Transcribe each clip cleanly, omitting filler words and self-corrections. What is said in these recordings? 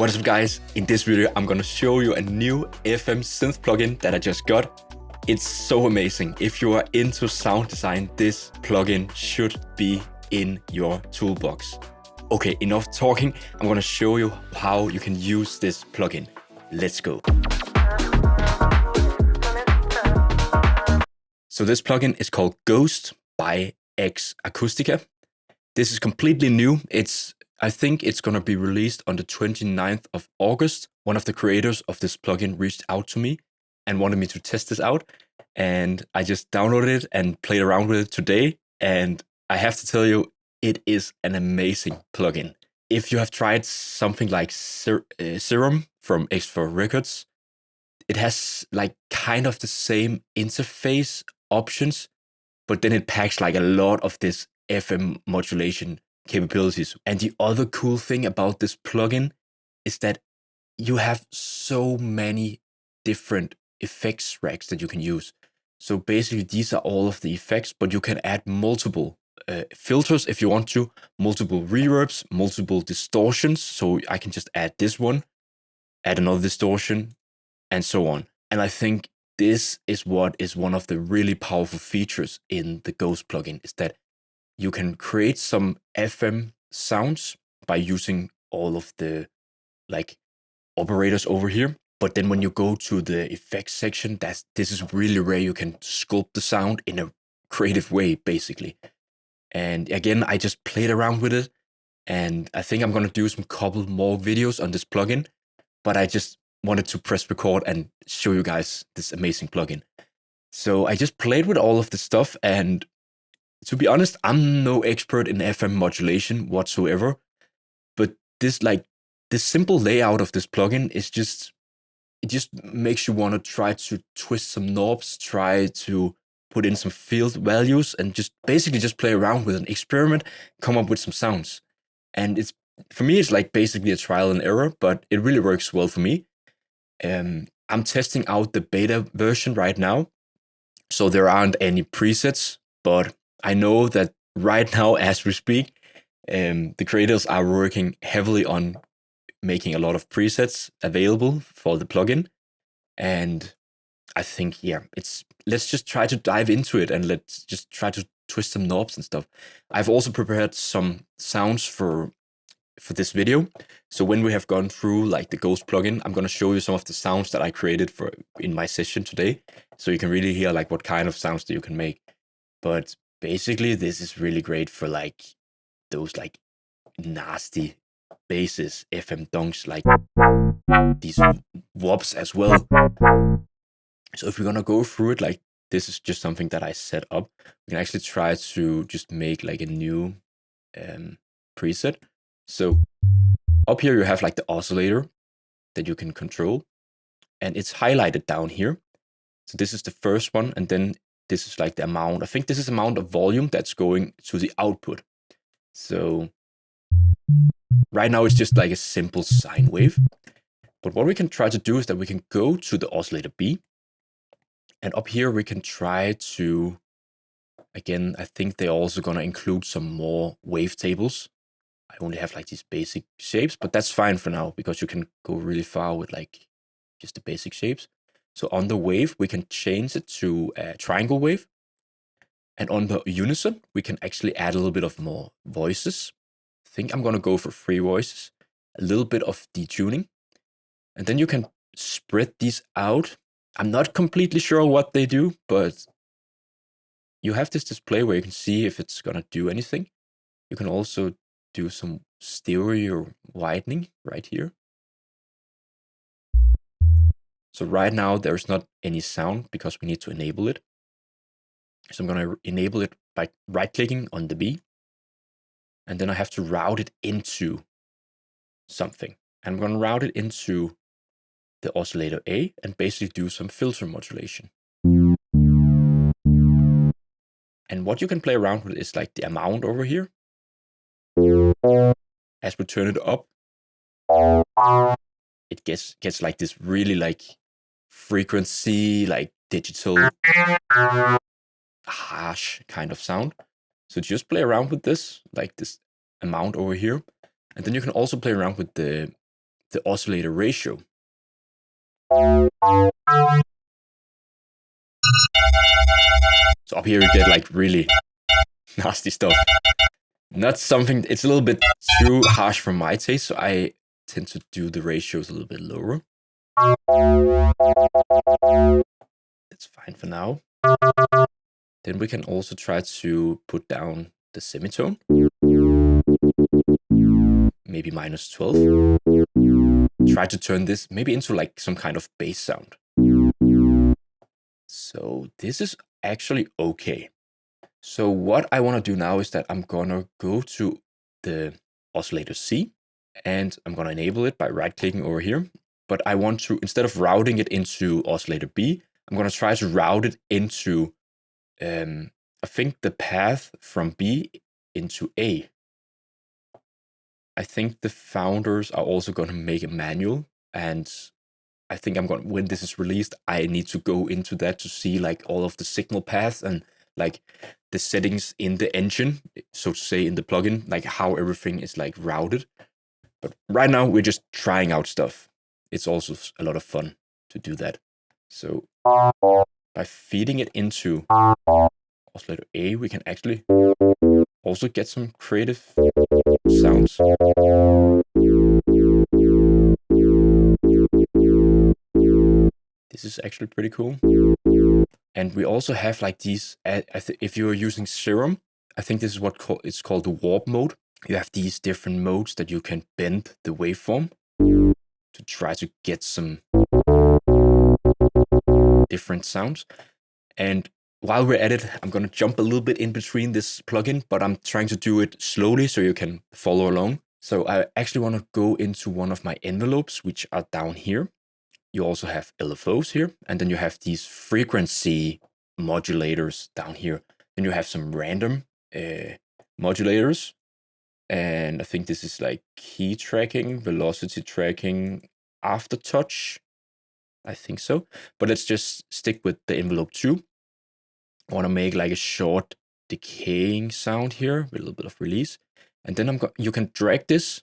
What is up, guys? In this video, I'm gonna show you a new FM Synth plugin that I just got. It's so amazing. If you are into sound design, this plugin should be in your toolbox. Okay, enough talking. I'm gonna show you how you can use this plugin. Let's go. So this plugin is called Ghost by X Acoustica. This is completely new. I think it's gonna be released on the 29th of August. One of the creators of this plugin reached out to me and wanted me to test this out. And I just downloaded it and played around with it today. And I have to tell you, it is an amazing plugin. If you have tried something like Serum from X4 Records, it has like kind of the same interface options, but then it packs like a lot of this FM modulation capabilities. And the other cool thing about this plugin is that you have so many different effects racks that you can use. So basically these are all of the effects, but you can add multiple filters if you want to, multiple reverbs, multiple distortions. So I can just add this one, add another distortion, and so on. And I think this is what is one of the really powerful features in the Ghost plugin, is that you can create some FM sounds by using all of the like operators over here. But then when you go to the effects section, this is really where you can sculpt the sound in a creative way, basically. And again, I just played around with it, and I think I'm gonna do some couple more videos on this plugin, but I just wanted to press record and show you guys this amazing plugin. So I just played with all of the stuff, and to be honest, I'm no expert in FM modulation whatsoever, but this simple layout of this plugin is it just makes you want to try to twist some knobs, try to put in some field values, and just basically just play around with an experiment, come up with some sounds. And for me, it's like basically a trial and error, but it really works well for me. I'm testing out the beta version right now, so there aren't any presets, but I know that right now, as we speak, the creators are working heavily on making a lot of presets available for the plugin. And I think, yeah, let's just try to dive into it and let's just try to twist some knobs and stuff. I've also prepared some sounds for this video. So when we have gone through like the Ghost plugin, I'm going to show you some of the sounds that I created in my session today. So you can really hear like what kind of sounds that you can make. But basically, this is really great for like those like nasty basses, FM dunks, like these wops as well. So if we're gonna go through it, like this is just something that I set up. We can actually try to just make like a new preset. So up here you have like the oscillator that you can control, and it's highlighted down here. So this is the first one, and then this is like the amount. I think this is the amount of volume that's going to the output. So right now it's just like a simple sine wave. But what we can try to do is that we can go to the oscillator B, and up here we can try to, again, I think they're also gonna include some more wavetables. I only have like these basic shapes, but that's fine for now because you can go really far with like just the basic shapes. So on the wave, we can change it to a triangle wave. And on the unison, we can actually add a little bit of more voices. I think I'm gonna go for 3 voices, a little bit of detuning. And then you can spread these out. I'm not completely sure what they do, but you have this display where you can see if it's gonna do anything. You can also do some stereo widening right here. So right now there's not any sound because we need to enable it. So I'm gonna enable it by right-clicking on the B, and then I have to route it into something. And I'm gonna route it into the oscillator A and basically do some filter modulation. And what you can play around with is like the amount over here. As we turn it up, it gets like this really like frequency, like digital, harsh kind of sound. So just play around with this, like this amount over here. And then you can also play around with the the oscillator ratio. So up here you get like really nasty stuff. Not something, it's a little bit too harsh for my taste, so I tend to do the ratios a little bit lower. That's fine for now. Then we can also try to put down the semitone. Maybe -12. Try to turn this maybe into like some kind of bass sound. So this is actually okay. So what I want to do now is that I'm gonna go to the oscillator C, and I'm gonna enable it by right-clicking over here. But I want to, instead of routing it into oscillator B, I'm gonna try to route it into, I think the path from B into A. I think the founders are also gonna make a manual, and I think when this is released, I need to go into that to see like all of the signal paths and like the settings in the engine, so to say, in the plugin, like how everything is like routed. But right now we're just trying out stuff. It's also a lot of fun to do that. So by feeding it into oscillator A, we can actually also get some creative sounds. This is actually pretty cool. And we also have like these, if you're using Serum, I think this is what it's called the warp mode. You have these different modes that you can bend the waveform to try to get some different sounds. And while we're at it, I'm going to jump a little bit in between this plugin, but I'm trying to do it slowly so you can follow along. So I actually want to go into one of my envelopes, which are down here. You also have LFOs here, and then you have these frequency modulators down here. Then you have some random modulators, and I think this is like key tracking, velocity tracking, aftertouch. I think so, but let's just stick with the envelope 2. I want to make like a short decaying sound here with a little bit of release, and then you can drag this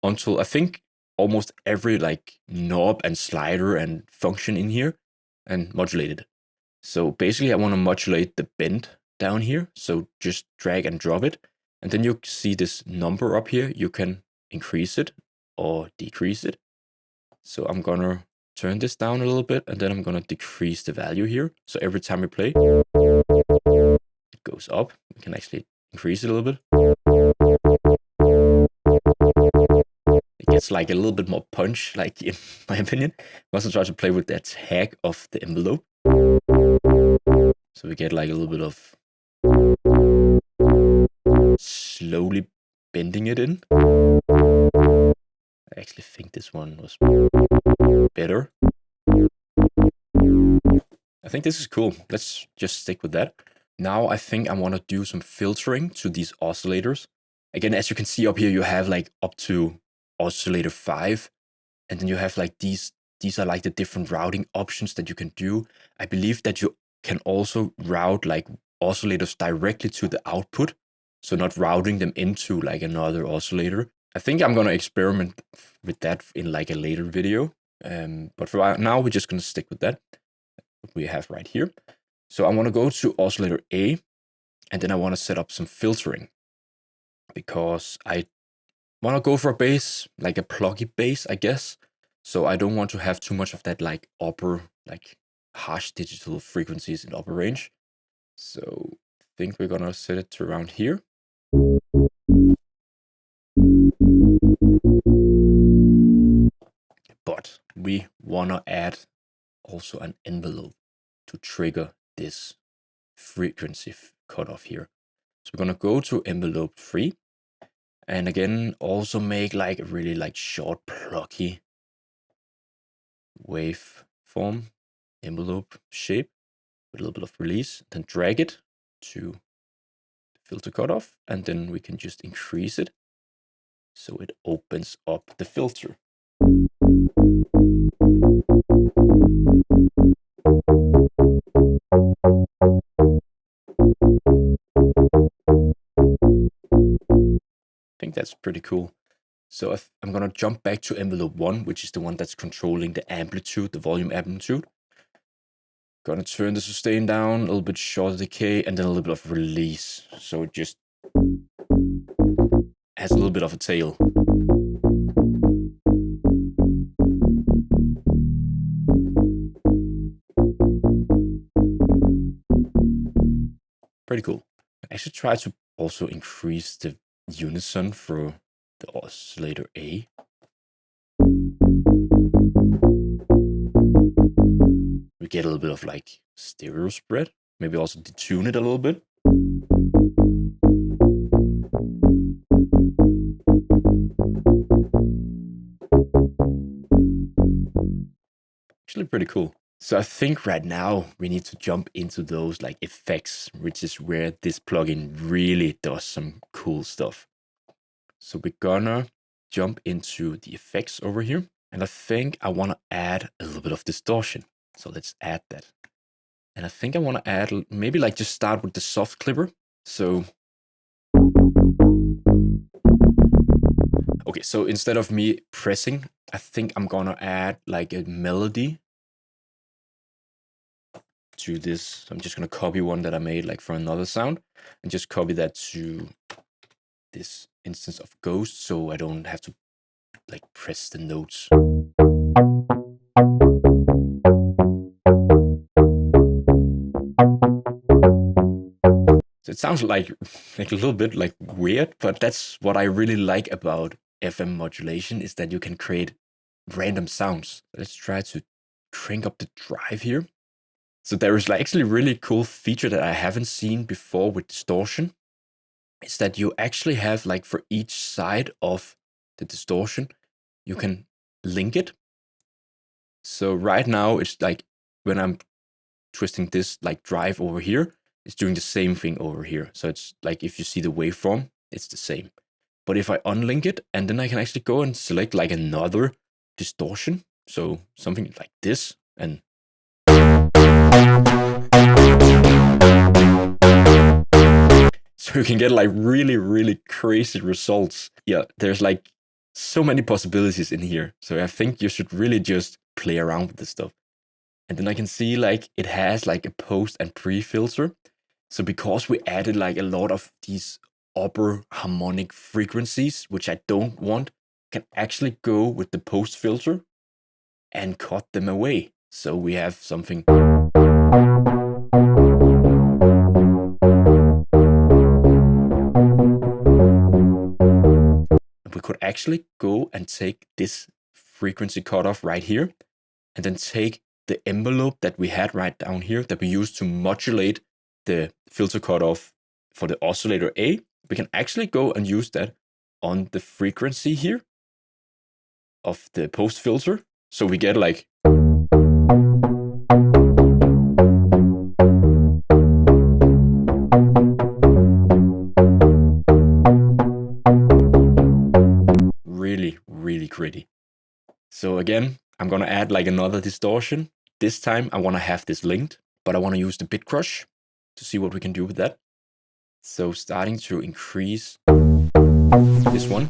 until I think almost every like knob and slider and function in here and modulate it. So basically I want to modulate the bend down here. So just drag and drop it. And then you see this number up here. You can increase it or decrease it. So I'm going to turn this down a little bit, and then I'm going to decrease the value here. So every time we play, it goes up. We can actually increase it a little bit. It gets like a little bit more punch, like in my opinion. I also try to play with the attack of the envelope. So we get like a little bit of slowly bending it in. I actually think this one was better. I think this is cool. Let's just stick with that. Now I think I want to do some filtering to these oscillators. Again, as you can see up here, you have like up to oscillator 5. And then you have like these are like the different routing options that you can do. I believe that you can also route like oscillators directly to the output. So not routing them into like another oscillator. I think I'm going to experiment with that in like a later video. But for right now, we're just going to stick with that. What we have right here. So I want to go to oscillator A, and then I want to set up some filtering because I want to go for a bass, like a pluggy bass, I guess. So I don't want to have too much of that like upper, like harsh digital frequencies in upper range. So I think we're gonna set it to around here. But we wanna add also an envelope to trigger this frequency cutoff here. So we're gonna go to envelope 3. And again, also make like a really like short, plucky waveform envelope shape with a little bit of release. Then drag it to the filter cutoff, and then we can just increase it so it opens up the filter. I think that's pretty cool. So I'm gonna jump back to envelope 1, which is the one that's controlling the amplitude, the volume amplitude. Gonna turn the sustain down, a little bit shorter decay, and then a little bit of release. So it just has a little bit of a tail. Pretty cool. I should try to also increase the unison for the oscillator A. We get a little bit of like stereo spread. Maybe also detune it a little bit. Actually pretty cool. So I think right now we need to jump into those like effects, which is where this plugin really does some cool stuff. So we're gonna jump into the effects over here. And I think I want to add a little bit of distortion. So let's add that. And I think I want to add, maybe like just start with the soft clipper. So, okay, so instead of me pressing, I think I'm gonna add like a melody to this. So I'm just gonna copy one that I made like for another sound and just copy that to this instance of Ghost, so I don't have to like press the notes. So it sounds like a little bit like weird, but that's what I really like about FM modulation, is that you can create random sounds. Let's try to crank up the drive here. So there is like actually a really cool feature that I haven't seen before with distortion. Is that you actually have like for each side of the distortion, you can link it. So right now it's like when I'm twisting this like drive over here, it's doing the same thing over here. So it's like if you see the waveform, it's the same. But if I unlink it, and then I can actually go and select like another distortion, so something like this, and so you can get like really, really crazy results. Yeah, there's like so many possibilities in here. So I think you should really just play around with this stuff. And then I can see like it has like a post and pre-filter. So because we added like a lot of these upper harmonic frequencies, which I don't want, can actually go with the post filter and cut them away. So we have something. We could actually go and take this frequency cutoff right here, and then take the envelope that we had right down here that we used to modulate the filter cutoff for the oscillator A. We can actually go and use that on the frequency here of the post filter. So we get like really, really gritty. So again, I'm gonna add like another distortion. This time I wanna have this linked, but I wanna use the bit crush to see what we can do with that. So starting to increase this one.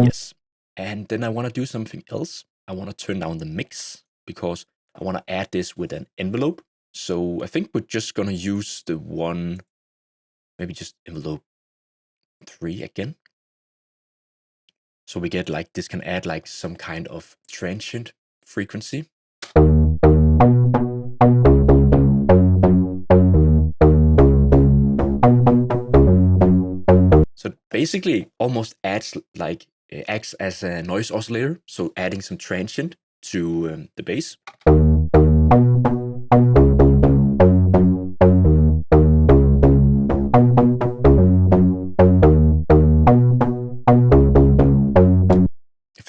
Yes. And then I want to do something else. I want to turn down the mix because I want to add this with an envelope. So I think we're just going to use the one, maybe just envelope 3 again. So we get like, this can add like some kind of transient frequency. So basically almost acts as a noise oscillator. So adding some transient to the bass.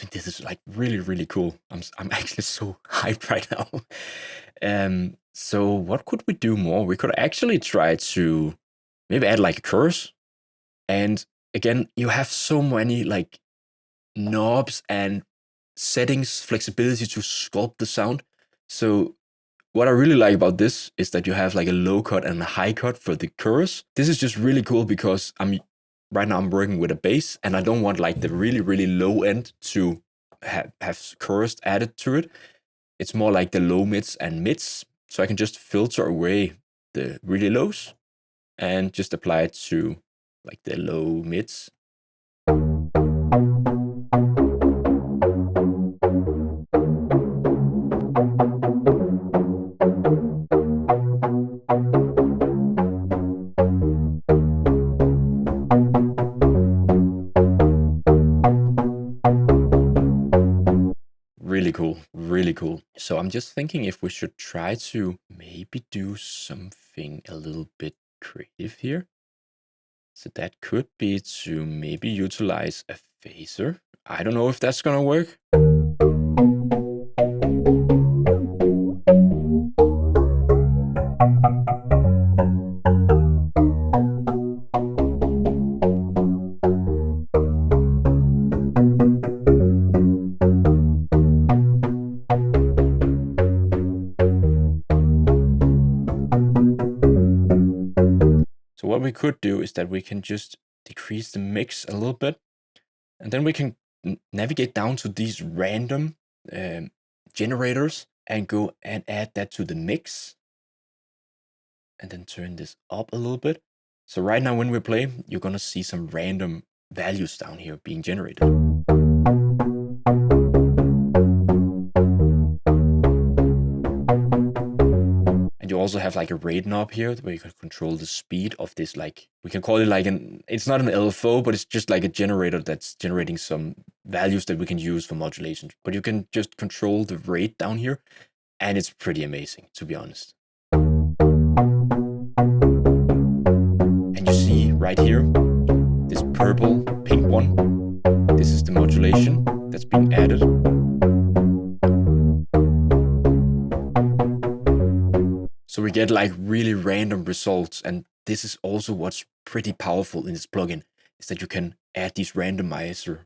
This is like really, really cool. I'm actually so hyped right now. So what could we do more? We could actually try to maybe add like a chorus. And again, you have so many like knobs and settings, flexibility to sculpt the sound. So what I really like about this is that you have like a low cut and a high cut for the chorus. This is just really cool because right now I'm working with a bass and I don't want like the really, really low end to have chorus added to it. It's more like the low mids and mids. So I can just filter away the really lows and just apply it to like the low mids. Really cool, really cool. So I'm just thinking if we should try to maybe do something a little bit creative here. So that could be to maybe utilize a phaser. I don't know if that's gonna work. So what we could do is that we can just decrease the mix a little bit, and then we can navigate down to these random generators and go and add that to the mix, and then turn this up a little bit. So right now when we play, you're gonna see some random values down here being generated. And you also have like a rate knob here where you can control the speed of this, like we can call it like it's not an LFO, but it's just like a generator that's generating some values that we can use for modulation. But you can just control the rate down here, and it's pretty amazing, to be honest. And you see right here, this purple pink one, this is the modulation that's being added. So we get like really random results, and this is also what's pretty powerful in this plugin, is that you can add these randomizer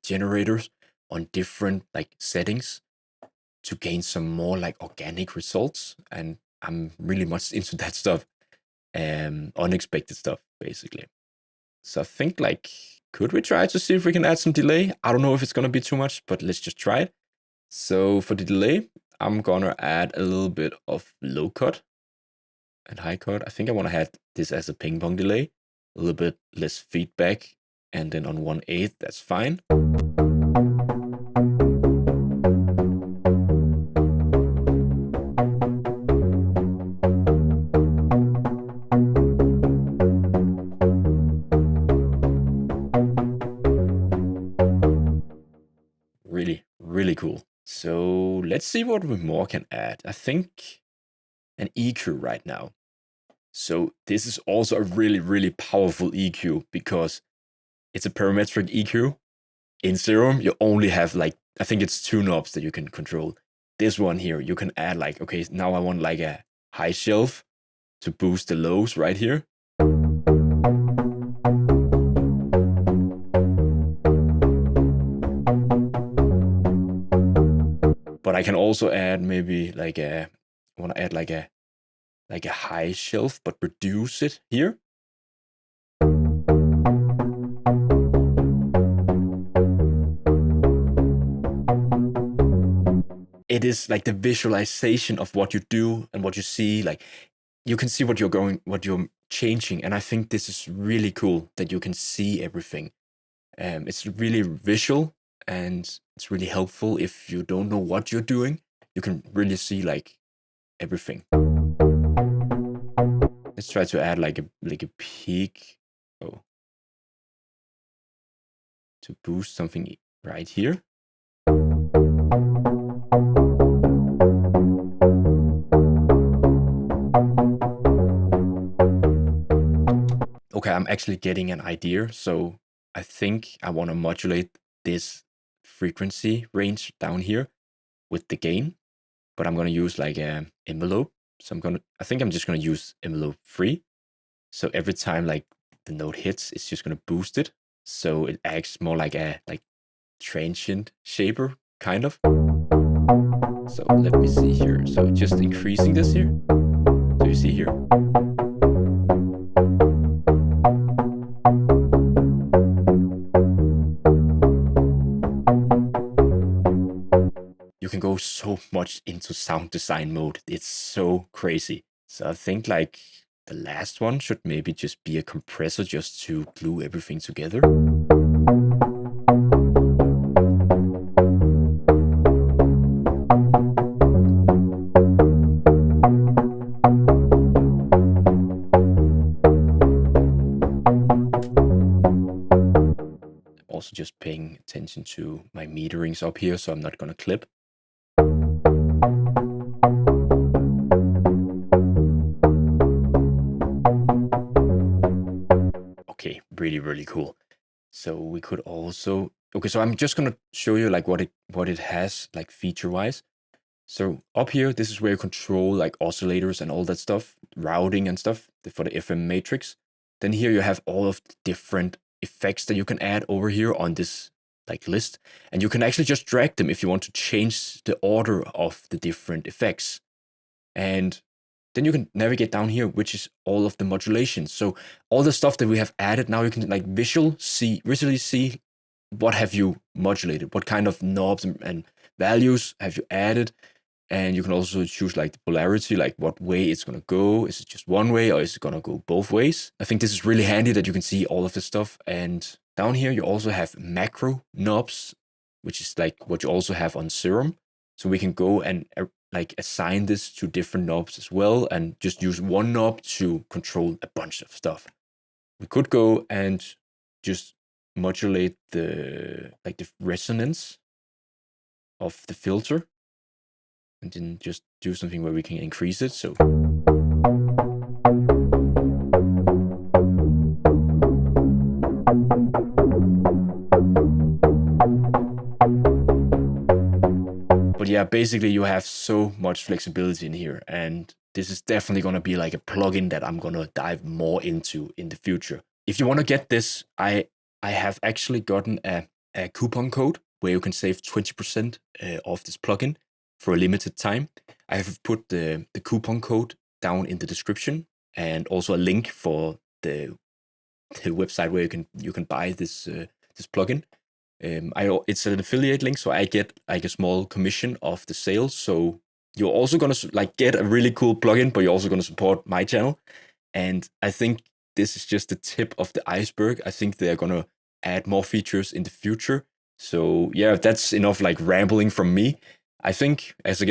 generators on different like settings to gain some more like organic results. And I'm really much into that stuff, unexpected stuff basically. So I think like, could we try to see if we can add some delay? I don't know if it's gonna be too much, but let's just try it. So for the delay, I'm gonna add a little bit of low cut and high cut. I think I want to add this as a ping pong delay, a little bit less feedback, and then on 1/8, that's fine. Really, really cool. So let's see what we more can add. I think an EQ right now. So this is also a really, really powerful EQ because it's a parametric EQ. In Serum, you only have like, I think it's 2 knobs that you can control. This one here, you can add like, okay, now I want like a high shelf to boost the lows right here. But I can also add maybe like I want to add like a high shelf, but reduce it here. It is like the visualization of what you do and what you see. Like you can see what you're changing, and I think this is really cool that you can see everything. It's really visual, and it's really helpful if you don't know what you're doing. You can really see like everything. Let's try to add like a peak. Oh, to boost something right here. Okay, I'm actually getting an idea. So I think I want to modulate this frequency range down here with the gain, but I'm going to use like a envelope. So I think I'm just going to use envelope 3. So every time like the note hits, it's just going to boost it. So it acts more like a transient shaper kind of. So let me see here. So just increasing this here. So you see here. You can go so much into sound design mode. It's so crazy. So I think like the last one should maybe just be a compressor just to glue everything together. Also just paying attention to my meterings up here, so I'm not gonna clip. Okay, really, really cool. So we could also, okay, so I'm just gonna show you like what it has like feature-wise. So up here, this is where you control like oscillators and all that stuff, routing and stuff for the FM matrix. Then here you have all of the different effects that you can add over here on this like list. And you can actually just drag them if you want to change the order of the different effects. And then you can navigate down here, which is all of the modulations. So all the stuff that we have added, now you can like visually see what have you modulated, what kind of knobs and values have you added. And you can also choose like the polarity, like what way it's going to go. Is it just one way or is it going to go both ways? I think this is really handy that you can see all of this stuff. And down here, you also have macro knobs, which is like what you also have on Serum. So we can go and like assign this to different knobs as well and just use one knob to control a bunch of stuff. We could go and just modulate the resonance of the filter. And then just do something where we can increase it. So but yeah, basically you have so much flexibility in here, and this is definitely going to be like a plugin that I'm going to dive more into in the future. If you want to get this, I have actually gotten a coupon code where you can save 20% off this plugin for a limited time. I have put the coupon code down in the description, and also a link for the website where you can buy this plugin. It's an affiliate link, so I get like a small commission of the sales. So you're also gonna like get a really cool plugin, but you're also gonna support my channel. And I think this is just the tip of the iceberg. I think they're gonna add more features in the future. So yeah, that's enough like rambling from me. I think, as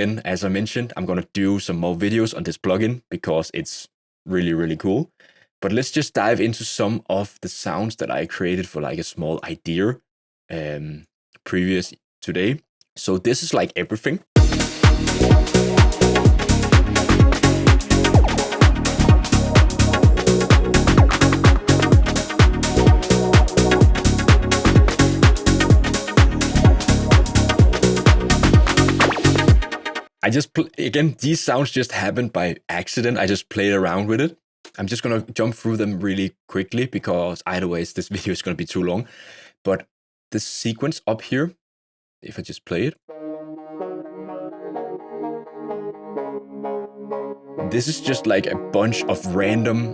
I mentioned, I'm going to do some more videos on this plugin because it's really, really cool. But let's just dive into some of the sounds that I created for like a small idea previous today. So this is like everything. I just, again, these sounds just happened by accident. I just played around with it. I'm just going to jump through them really quickly because otherwise this video is going to be too long. But the sequence up here, if I just play it. This is just like a bunch of random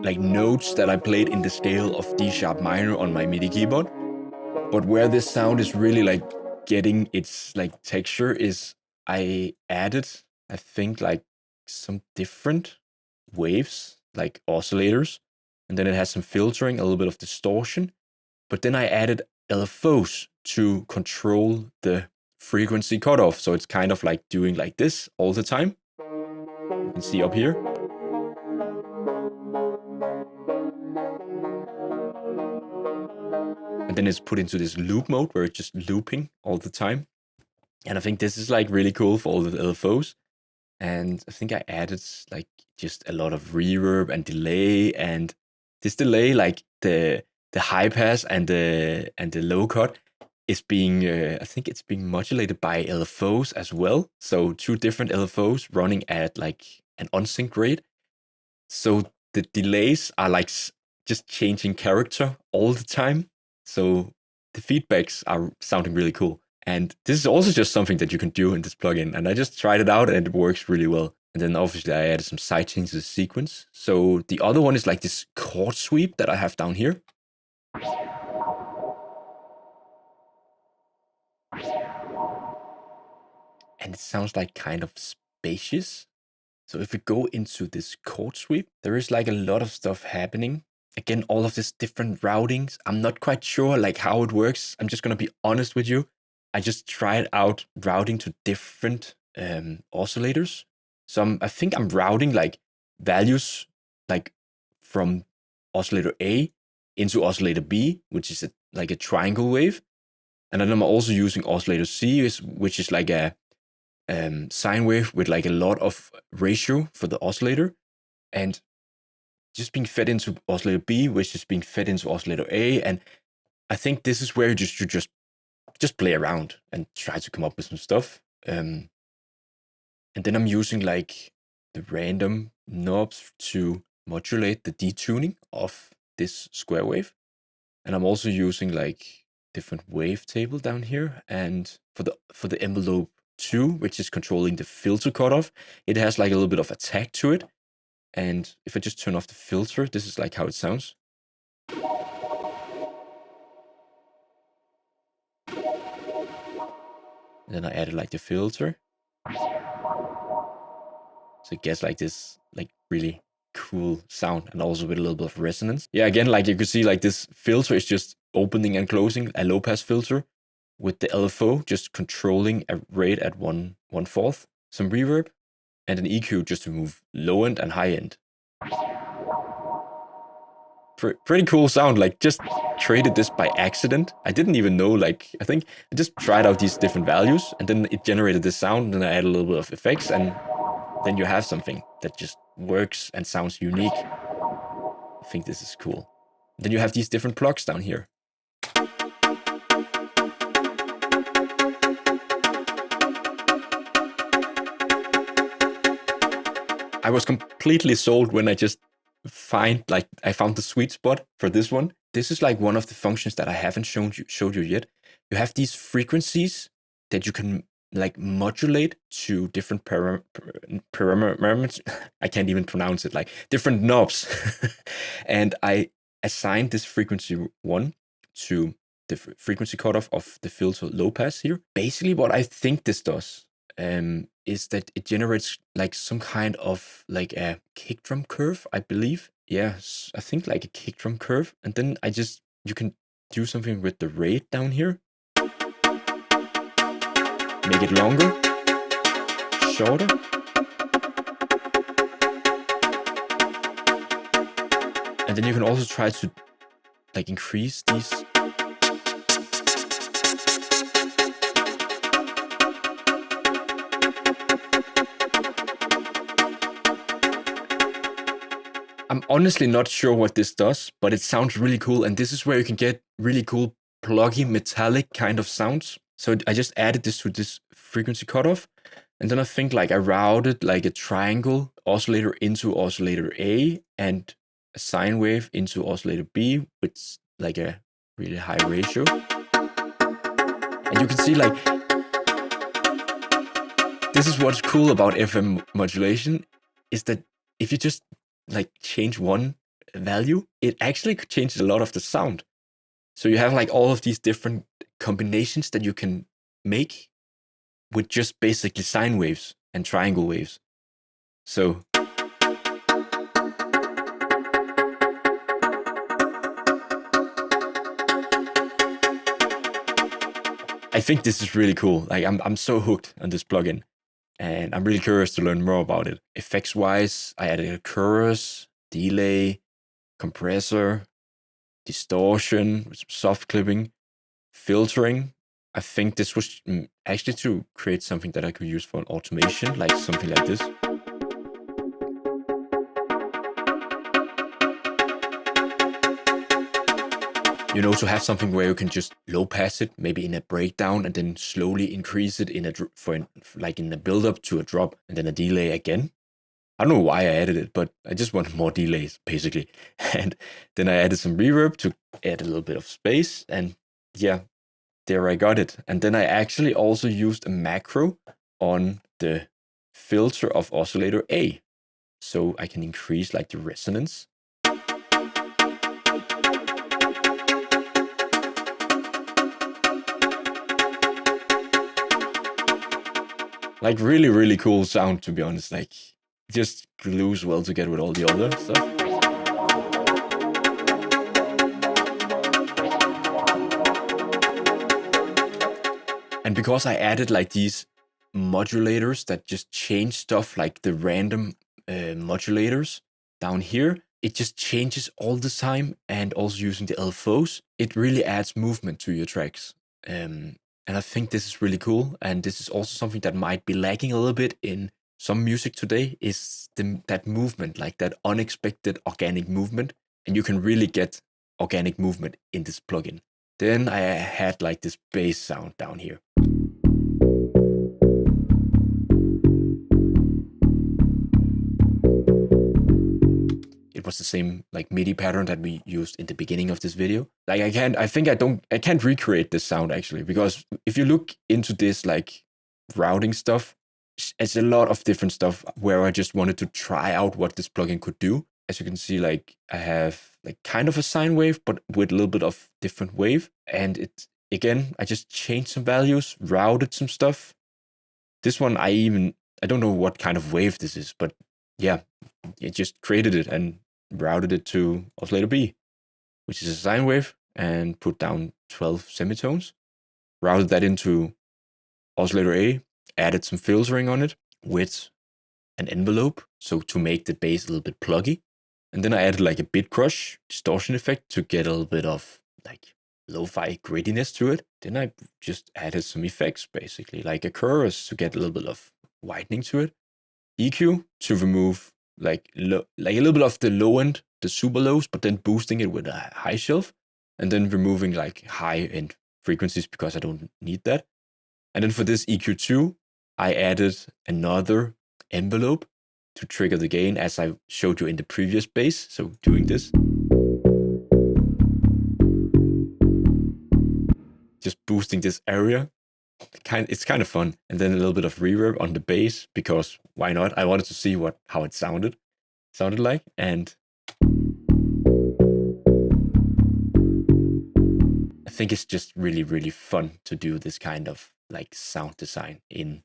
like notes that I played in the scale of D sharp minor on my MIDI keyboard. But where this sound is really like getting its like texture is I added, I think, like some different waves, like oscillators, and then it has some filtering, a little bit of distortion. But then I added LFOs to control the frequency cutoff. So it's kind of like doing like this all the time. You can see up here. And then it's put into this loop mode where it's just looping all the time. And I think this is like really cool for all the LFOs. And I think I added like just a lot of reverb and delay. And this delay, like the high pass and the low cut, is being I think it's being modulated by LFOs as well. So 2 different LFOs running at like an unsynced rate. So the delays are like just changing character all the time. So the feedbacks are sounding really cool. And this is also just something that you can do in this plugin. And I just tried it out and it works really well. And then obviously I added some side changes to the sequence. So the other one is like this chord sweep that I have down here. And it sounds like kind of spacious. So if we go into this chord sweep, there is like a lot of stuff happening. Again, all of these different routings. I'm not quite sure like how it works. I'm just going to be honest with you. I just tried out routing to different oscillators. So I think I'm routing like values like from oscillator A into oscillator B, which is like a triangle wave. And then I'm also using oscillator C, which is like a sine wave with like a lot of ratio for the oscillator, and just being fed into oscillator B, which is being fed into oscillator A. And I think this is where you just play around and try to come up with some stuff. And then I'm using like the random knobs to modulate the detuning of this square wave. And I'm also using like different wave table down here. And for the envelope 2, which is controlling the filter cutoff, it has like a little bit of attack to it. And if I just turn off the filter, this is like how it sounds. And then I added like the filter. So it gets like this like really cool sound, and also with a little bit of resonance. Yeah, again, like you could see like this filter is just opening and closing, a low pass filter, with the LFO just controlling a rate at 1/4, some reverb, and an EQ just to move low end and high end. Pretty cool sound. Like, just created this by accident. I didn't even know, like, I think I just tried out these different values and then it generated this sound, and then I added a little bit of effects, and then you have something that just works and sounds unique. I think this is cool. Then you have these different plugs down here. I was completely sold when I just I found the sweet spot for this one. This is like one of the functions that I haven't showed you yet. You have these frequencies that you can like modulate to different parameters. I can't even pronounce it, like different knobs. And I assigned this frequency 1 to the frequency cutoff of the filter low pass here. Basically what I think this does is that it generates like some kind of like a kick drum curve, I believe. Yes, I think like a kick drum curve. And then you can do something with the rate down here. Make it longer, shorter. And then you can also try to like increase these. I'm honestly not sure what this does, but it sounds really cool. And this is where you can get really cool pluggy metallic kind of sounds. So I just added this to this frequency cutoff. And then I think like I routed like a triangle oscillator into oscillator A and a sine wave into oscillator B with like a really high ratio. And you can see like, this is what's cool about FM modulation, is that if you just like change one value, it actually changes a lot of the sound. So you have like all of these different combinations that you can make with just basically sine waves and triangle waves. So I think this is really cool. Like I'm so hooked on this plugin. And I'm really curious to learn more about it. Effects-wise, I added a chorus, delay, compressor, distortion, soft clipping, filtering. I think this was actually to create something that I could use for an automation, like something like this. You know, to have something where you can just low pass it, maybe in a breakdown, and then slowly increase it in a build up to a drop, and then a delay again. I don't know why I added it, but I just wanted more delays, basically. And then I added some reverb to add a little bit of space. And yeah, there I got it. And then I actually also used a macro on the filter of oscillator A. So I can increase like the resonance. Like really, really cool sound, to be honest. Like it just glues well together with all the other stuff. And because I added like these modulators that just change stuff, like the random modulators down here, it just changes all the time. And also using the LFOs, it really adds movement to your tracks. And I think this is really cool. And this is also something that might be lacking a little bit in some music today, is that movement, like that unexpected organic movement. And you can really get organic movement in this plugin. Then I had like this bass sound down here. It was the same like MIDI pattern that we used in the beginning of this video. Like I can't recreate this sound actually, because if you look into this like routing stuff, it's a lot of different stuff where I just wanted to try out what this plugin could do. As you can see, like I have like kind of a sine wave, but with a little bit of different wave. And I just changed some values, routed some stuff. This one, I don't know what kind of wave this is, but yeah, it just created it and routed it to oscillator B, which is a sine wave, and put down 12 semitones, routed that into oscillator A, added some filtering on it with an envelope, so to make the bass a little bit pluggy. And then I added like a bit crush distortion effect to get a little bit of like lo-fi grittiness to it. Then I just added some effects, basically like a chorus to get a little bit of whitening to it. EQ to remove like a little bit of the low end, the super lows, but then boosting it with a high shelf, and then removing like high end frequencies because I don't need that. And then for this EQ2, I added another envelope to trigger the gain, as I showed you in the previous bass. So doing this, just boosting this area. It's kind of fun. And then a little bit of reverb on the bass, because why not? I wanted to see how it sounded like. And I think it's just really, really fun to do this kind of like sound design in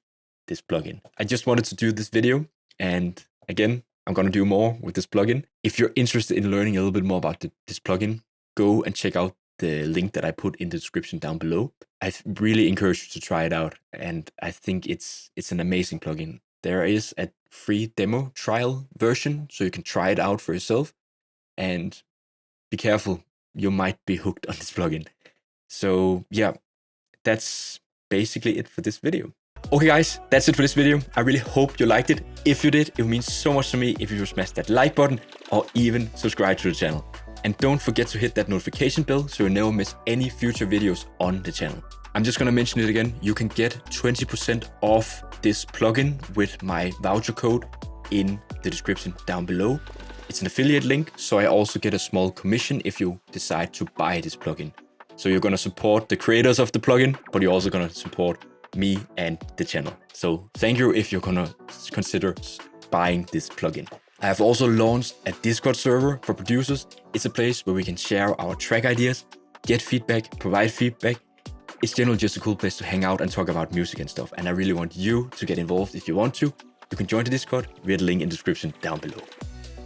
this plugin. I just wanted to do this video, and again, I'm gonna do more with this plugin. If you're interested in learning a little bit more about this plugin, go and check out the link that I put in the description down below. I really encourage you to try it out, and I think it's an amazing plugin. There is a free demo trial version, so you can try it out for yourself. And be careful, you might be hooked on this plugin. So yeah, that's basically it for this video. Okay guys, that's it for this video. I really hope you liked it. If you did, it would mean so much to me if you would smash that like button or even subscribe to the channel. And don't forget to hit that notification bell so you never miss any future videos on the channel. I'm just gonna mention it again. You can get 20% off this plugin with my voucher code in the description down below. It's an affiliate link, so I also get a small commission if you decide to buy this plugin. So you're gonna support the creators of the plugin, but you're also gonna support me and the channel. So thank you if you're gonna consider buying this plugin. I have also launched a Discord server for producers. It's a place where we can share our track ideas, get feedback, provide feedback. It's generally just a cool place to hang out and talk about music and stuff. And I really want you to get involved if you want to. You can join the Discord via the link in the description down below.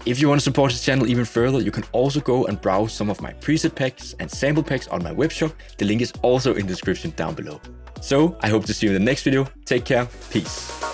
If you want to support this channel even further, you can also go and browse some of my preset packs and sample packs on my webshop. The link is also in the description down below. So I hope to see you in the next video. Take care. Peace.